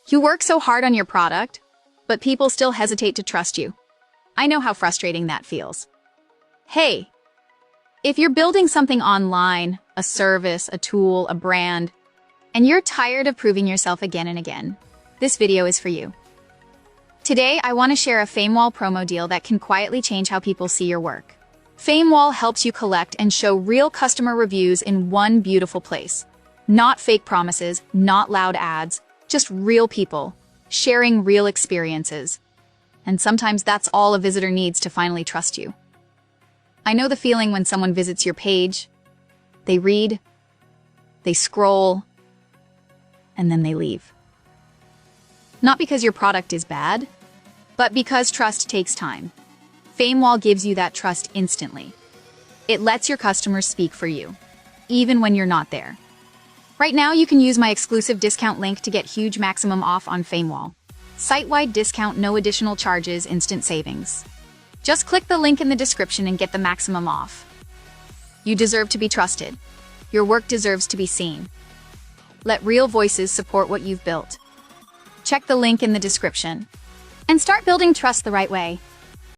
You work so hard on your product, but people still hesitate to trust you. I know how frustrating that feels. Hey, if you're building something online, a service, a tool, a brand, and you're tired of proving yourself again and again, this video is for you. Today, I want to share a Famewall promo deal that can quietly change how people see your work. Famewall helps you collect and show real customer reviews in one beautiful place. Not fake promises, not loud ads, just real people, sharing real experiences. And sometimes that's all a visitor needs to finally trust you. I know the feeling when someone visits your page, they read, they scroll, and then they leave. Not because your product is bad, but because trust takes time. Famewall gives you that trust instantly. It lets your customers speak for you, even when you're not there. Right now, you can use my exclusive discount link to get huge maximum off on Famewall. Site-wide discount, no additional charges, instant savings. Just click the link in the description and get the maximum off. You deserve to be trusted. Your work deserves to be seen. Let real voices support what you've built. Check the link in the description and start building trust the right way.